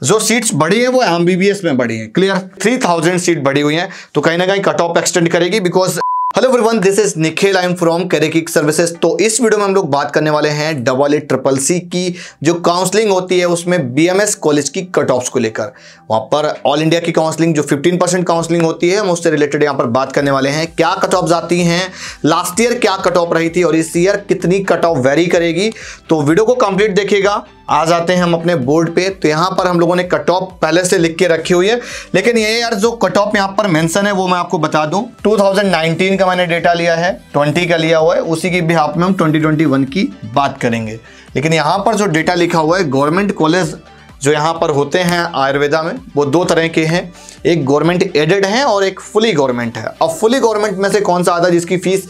जो सीट्स बढ़ी है वो एमबीबीएस में बढ़ी है, क्लियर। 3000 सीट बढ़ी हुई है, तो कहीं ना कहीं कट ऑफ एक्सटेंड करेगी because hello everyone, this is Nikhil, I am from career kick services. तो इस वीडियो में हम लोग बात करने वाले हैं EEEC की जो काउंसलिंग होती है उसमें बीएमएस कॉलेज की कट ऑफ्स को लेकर। वहां पर ऑल इंडिया की काउंसलिंग जो 15% काउंसलिंग होती है, हम उससे रिलेटेड यहाँ पर बात करने वाले हैं। क्या कट ऑफ्स आती हैं, लास्ट ईयर क्या कट ऑफ रही थी और इस ईयर कितनी कट ऑफ वेरी करेगी। तो वीडियो को कंप्लीट देखिएगा। आ जाते हैं हम अपने बोर्ड पे, तो यहाँ पर हम लोगों ने कट ऑफ पहले से लिख के रखी हुई है, लेकिन ये यार जो कट ऑफ यहाँ पर मेंशन है वो मैं आपको बता दूं। 2019 का मैंने डेटा लिया है, 20 का लिया हुआ है, उसी के बिहाफ में हम 2021 की बात करेंगे। लेकिन यहाँ पर जो डेटा लिखा हुआ है, गवर्नमेंट कॉलेज जो यहाँ पर होते हैं आयुर्वेदा में, वो दो तरह के हैं, एक गवर्नमेंट एडेड है और एक फुली गवर्नमेंट है। अब फुली गवर्नमेंट में से कौन सा आता है जिसकी फीस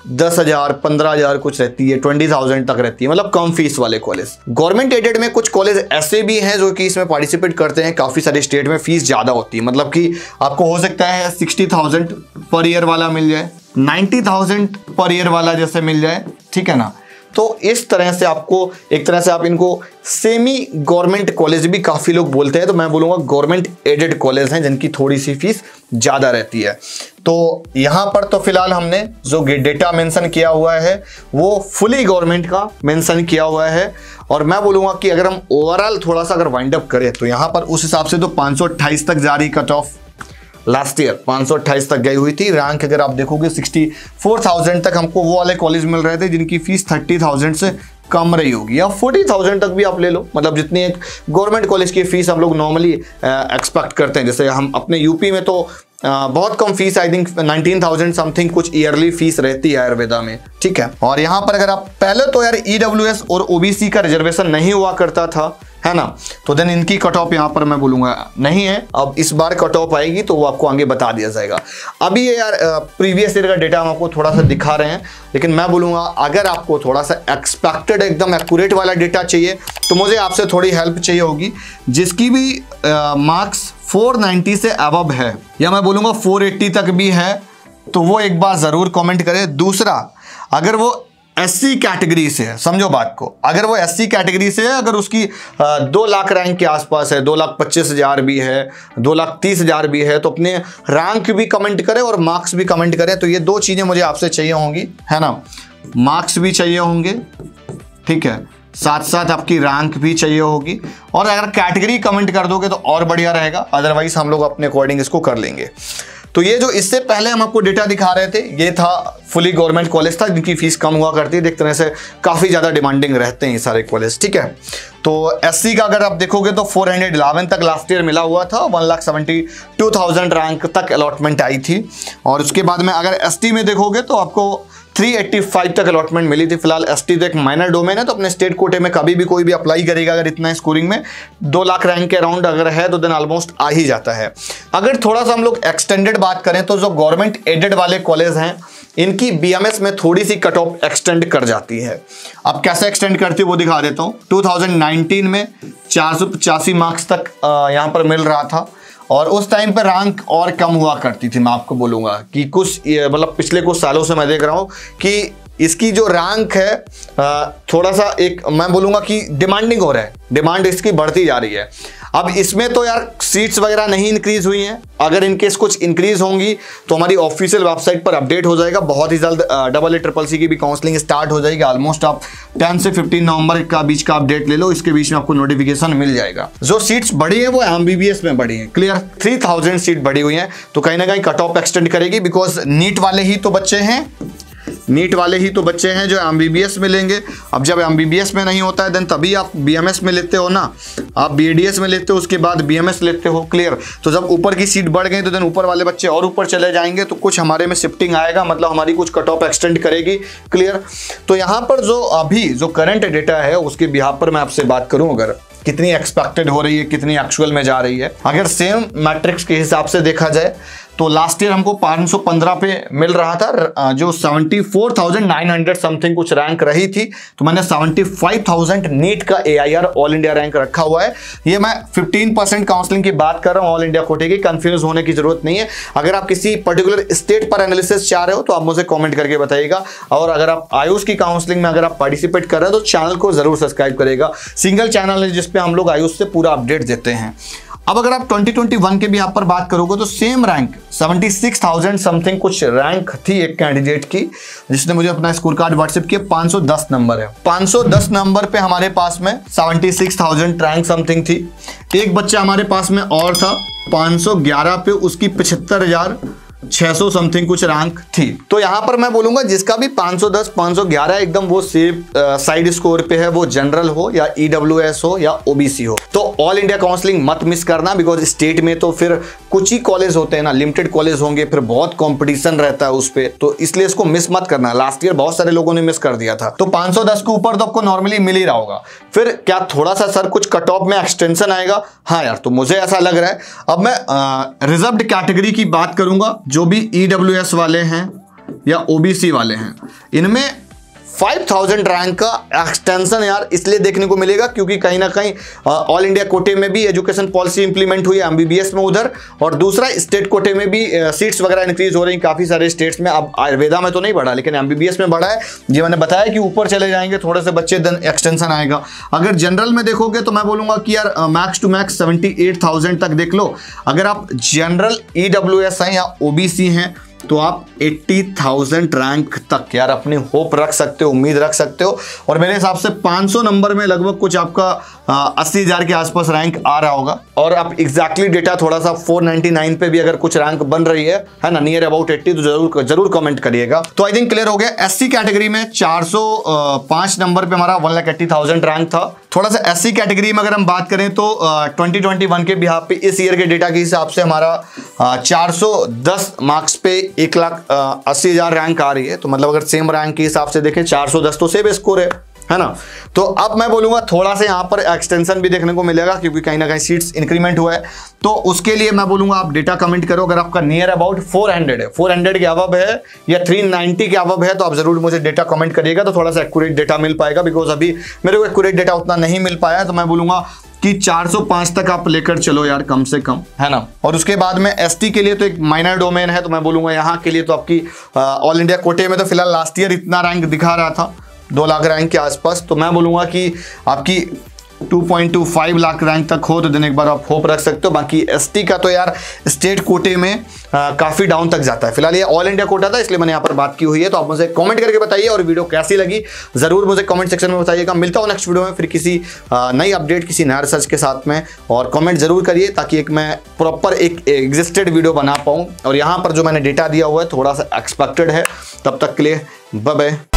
10,000 15,000 कुछ रहती है, 20,000 तक रहती है, मतलब कम फीस वाले कॉलेज। गवर्नमेंट एडेड में कुछ कॉलेज ऐसे भी हैं जो कि इसमें पार्टिसिपेट करते हैं, काफी सारे स्टेट में फीस ज्यादा होती है, मतलब कि आपको हो सकता है 60,000 पर ईयर वाला मिल जाए, 90,000 पर ईयर वाला जैसे मिल जाए, ठीक है ना। तो इस तरह से आपको एक तरह से आप इनको सेमी गवर्नमेंट कॉलेज भी काफ़ी लोग बोलते हैं, तो मैं बोलूँगा गवर्नमेंट एडेड कॉलेज हैं जिनकी थोड़ी सी फीस ज़्यादा रहती है। तो यहाँ पर तो फिलहाल हमने जो डेटा मेंशन किया हुआ है वो फुली गवर्नमेंट का मेंशन किया हुआ है, और मैं बोलूँगा कि अगर हम ओवरऑल थोड़ा सा अगर वाइंड अप करें तो यहाँ पर उस हिसाब से तो 528 तक जारी कट ऑफ लास्ट ईयर 528 तक गई हुई थी। रैंक अगर आप देखोगे 64,000 तक हमको वो वाले कॉलेज मिल रहे थे जिनकी फीस 30,000 से कम रही होगी, या 40,000 तक भी आप ले लो, मतलब जितनी एक गवर्नमेंट कॉलेज की फीस हम लोग नॉर्मली एक्सपेक्ट करते हैं। जैसे हम अपने यूपी में तो बहुत कम फीस, आई थिंक 19,000 समथिंग कुछ ईयरली फीस रहती है आयुर्वेदा में, ठीक है। और यहाँ पर अगर आप पहले तो यार EWS और OBC का रिजर्वेशन नहीं हुआ करता था, है ना, तो देन इनकी कट ऑफ यहाँ पर मैं बोलूँगा नहीं है। अब इस बार कट ऑफ आएगी तो वो आपको आगे बता दिया जाएगा। अभी ये यार प्रीवियस ईयर का डेटा हम आपको थोड़ा सा दिखा रहे हैं, लेकिन मैं बोलूँगा अगर आपको थोड़ा सा एक्सपेक्टेड एकदम एक्यूरेट वाला डेटा चाहिए तो मुझे आपसे थोड़ी हेल्प चाहिए होगी। जिसकी भी मार्क्स 490 से अबव है, या मैं बोलूँगा 480 तक भी है, तो वो एक बार ज़रूर कमेंट करें। दूसरा, अगर वो SC कैटेगरी से है, समझो बात को, अगर वो SC कैटेगरी से है, अगर उसकी 2 लाख रैंक के आसपास है, 2,25,000 भी है, 2,30,000 भी है, तो अपने रैंक भी कमेंट करें और मार्क्स भी कमेंट करें। तो ये दो चीज़ें मुझे आपसे चाहिए होंगी, है ना, मार्क्स भी चाहिए होंगे, ठीक है, साथ साथ आपकी रैंक भी चाहिए होगी, और अगर कैटेगरी कमेंट कर दोगे तो और बढ़िया रहेगा, अदरवाइज हम लोग अपने अकॉर्डिंग इसको कर लेंगे। तो ये जो इससे पहले हम आपको डेटा दिखा रहे थे, ये था फुली गवर्नमेंट कॉलेज था जिनकी फीस कम हुआ करती है, एक तरह से काफ़ी ज़्यादा डिमांडिंग रहते हैं ये सारे कॉलेज, ठीक है। तो SC का अगर आप देखोगे तो 411 तक लास्ट ईयर मिला हुआ था, 1,72,000 रैंक तक अलॉटमेंट आई थी। और उसके बाद में अगर ST में देखोगे तो आपको 385 तक अलॉटमेंट मिली थी। फिलहाल ST तो एक माइनर डोमेन है, तो अपने स्टेट कोटे में कभी भी कोई भी अप्लाई करेगा अगर इतना स्कोरिंग में 2 लाख रैंक के अराउंड अगर है तो देन ऑलमोस्ट आ ही जाता है। अगर थोड़ा सा हम लोग एक्सटेंडेड बात करें तो जो गवर्नमेंट एडेड वाले कॉलेज हैं इनकी BMS में थोड़ी सी कट ऑफ एक्सटेंड कर जाती है। अब कैसे एक्सटेंड करती है वो दिखा देता हूँ। 2019 में 485 मार्क्स तक यहाँ पर मिल रहा था, और उस टाइम पर रैंक और कम हुआ करती थी। मैं आपको बोलूँगा कि कुछ मतलब पिछले कुछ सालों से मैं देख रहा हूँ कि इसकी जो रैंक है थोड़ा सा एक मैं बोलूँगा कि डिमांडिंग हो रहा है, डिमांड इसकी बढ़ती जा रही है। अब इसमें तो यार सीट्स वगैरह नहीं इंक्रीज हुई हैं, अगर इनकेस कुछ इंक्रीज होंगी तो हमारी ऑफिशियल वेबसाइट पर अपडेट हो जाएगा। बहुत ही जल्द EEEC की भी काउंसलिंग स्टार्ट हो जाएगी। ऑलमोस्ट आप 10 से 15 नवंबर का बीच का अपडेट ले लो, इसके बीच में आपको नोटिफिकेशन मिल जाएगा। जो सीट्स बढ़ी है वो MBBS में बढ़ी है, क्लियर। 3000 सीट बढ़ी हुई है, तो कहीं ना कहीं कट ऑफ एक्सटेंड करेगी, बिकॉज नीट वाले ही तो बच्चे हैं, नीट वाले ही तो बच्चे हैं जो MBBS में लेंगे। अब जब MBBS में नहीं होता है देन तभी आप BMS में लेते हो ना, आप BDS में लेते हो, उसके बाद BMS लेते हो, क्लियर। तो जब ऊपर की सीट बढ़ गई तो देन ऊपर वाले बच्चे और ऊपर चले जाएंगे, तो कुछ हमारे में शिफ्टिंग आएगा, मतलब हमारी कुछ कट ऑफ एक्सटेंड करेगी, क्लियर। तो यहाँ पर जो अभी जो करंट डेटा है उसके बिहाफ पर मैं आपसे बात करूँ, अगर कितनी एक्सपेक्टेड हो रही है, कितनी एक्चुअल में जा रही है, अगर सेम मैट्रिक्स के हिसाब से देखा जाए तो लास्ट ईयर हमको 515 पे मिल रहा था, जो 74,900 समथिंग कुछ रैंक रही थी। तो मैंने 75,000 नीट का AIR ऑल इंडिया रैंक रखा हुआ है। ये मैं 15% काउंसलिंग की बात कर रहा हूँ, ऑल इंडिया कोटे की, कंफ्यूज होने की जरूरत नहीं है। अगर आप किसी पर्टिकुलर स्टेट पर एनालिसिस चाह रहे हो तो आप मुझे कमेंट करके बताइएगा, और अगर आप आयुष की काउंसलिंग में अगर आप पार्टिसिपेट कर रहे हो तो चैनल को जरूर सब्सक्राइब करेगा। सिंगल चैनल है जिसपे हम लोग आयुष से पूरा अपडेट देते हैं। अब अगर आप 2021 के भी यहाँ पर बात करोगे तो सेम रैंक 76,000 समथिंग कुछ रैंक थी एक कैंडिडेट की, जिसने मुझे अपना स्कोर कार्ड व्हाट्सएप किया। 510 नंबर है, 510 नंबर पे हमारे पास में 76,000 रैंक समथिंग थी। एक बच्चा हमारे पास में और था 511 पे, उसकी 75,600 समथिंग कुछ रैंक थी। तो यहां पर मैं बोलूंगा जिसका भी 510 511 एकदम वो सेफ साइड स्कोर पे है, वो जनरल हो या EWS हो या OBC हो, तो ऑल इंडिया काउंसलिंग मत मिस करना। बिकॉज स्टेट में तो फिर कुछ ही कॉलेज होते हैं ना, लिमिटेड कॉलेज होंगे, फिर बहुत कंपटीशन रहता है उस पे, तो इसलिए इसको मिस मत करना। लास्ट ईयर बहुत सारे लोगों ने मिस कर दिया था। तो 510 के ऊपर तो आपको नॉर्मली मिल ही रहा होगा। फिर क्या थोड़ा सा सर कुछ कट ऑफ में एक्सटेंशन आएगा? हाँ यार, तो मुझे ऐसा लग रहा है। अब मैं रिजर्व्ड कैटेगरी की बात करूंगा, जो भी EWS वाले हैं या OBC वाले हैं, इनमें 5,000 रैंक का एक्सटेंशन यार इसलिए देखने को मिलेगा क्योंकि कहीं ना कहीं ऑल इंडिया कोटे में भी एजुकेशन पॉलिसी इंप्लीमेंट हुई है MBBS में उधर, और दूसरा स्टेट कोटे में भी सीट्स वगैरह इंक्रीज हो रही हैं काफी सारे स्टेट्स में। अब आयुर्वेदा में तो नहीं बढ़ा, लेकिन MBBS में बढ़ा है। ये मैंने बताया कि ऊपर चले जाएंगे थोड़े से बच्चे, देन एक्सटेंशन आएगा। अगर जनरल में देखोगे तो मैं बोलूंगा कि यार मैक्स टू मैक्स 78,000 तक देख लो। अगर आप जनरल EWS हैं या OBC हैं तो आप 80,000 रैंक तक यार अपनी होप रख सकते हो, उम्मीद रख सकते हो। और मेरे हिसाब से 500 नंबर में लगभग कुछ आपका 80,000 के आसपास रैंक आ रहा होगा। और आप एग्जैक्टली डेटा थोड़ा सा 499 पे भी अगर कुछ रैंक बन रही है ना, नियर अबाउट 80, तो जरूर कमेंट करिएगा। तो आई थिंक क्लियर हो गया। SC कैटेगरी में 405 नंबर पे हमारा 1,80,000 रैंक था। थोड़ा सा SC कैटेगरी में अगर हम बात करें तो 2021 के बिहाफ पे इस ईयर के डेटा के हिसाब से हमारा 410 मार्क्स पे 1,80,000 रैंक आ रही है। तो मतलब अगर सेम रैंक के हिसाब से देखें 410 तो सेम स्कोर है ना। तो अब मैं बोलूंगा थोड़ा सा यहाँ पर एक्सटेंशन भी देखने को मिलेगा क्योंकि कहीं ना कहीं सीट्स इंक्रीमेंट हुआ है। तो उसके लिए मैं बोलूंगा आप डेटा कमेंट करो। अगर आपका नियर अबाउट 400 है, 400 के अबव है या 390 के अबव है, तो आप जरूर मुझे डेटा कमेंट करिएगा, तो थोड़ा सा एक्यूरेट डेटा मिल पाएगा। बिकॉज अभी मेरे को एक्यूरेट डेटा उतना नहीं मिल पाया है, तो मैं बोलूंगा कि 405 तक आप लेकर चलो यार कम से कम, है ना। और उसके बाद में ST के लिए तो एक माइनर डोमेन है, तो मैं बोलूंगा यहाँ के लिए तो आपकी ऑल इंडिया कोटे में तो फिलहाल लास्ट ईयर इतना रैंक दिखा रहा था 2 लाख रैंक के आसपास। तो मैं बोलूंगा कि आपकी 2.25 लाख रैंक तक हो तो दिन एक बार आप होप रख सकते हो। बाकी ST का तो यार स्टेट कोटे में काफी डाउन तक जाता है। फिलहाल ये ऑल इंडिया कोटा था इसलिए मैंने यहाँ पर बात की हुई है। तो आप मुझे कमेंट करके बताइए, और वीडियो कैसी लगी जरूर मुझे कमेंट सेक्शन में बताइएगा। मिलता हूँ नेक्स्ट वीडियो में फिर किसी नई अपडेट, किसी नया रिसर्च के साथ में, और कमेंट जरूर करिए ताकि एक मैं प्रॉपर एक एग्जिस्टेड वीडियो बना पाऊँ। और यहाँ पर जो मैंने डेटा दिया हुआ है थोड़ा सा एक्सपेक्टेड है। तब तक के लिए बाय बाय।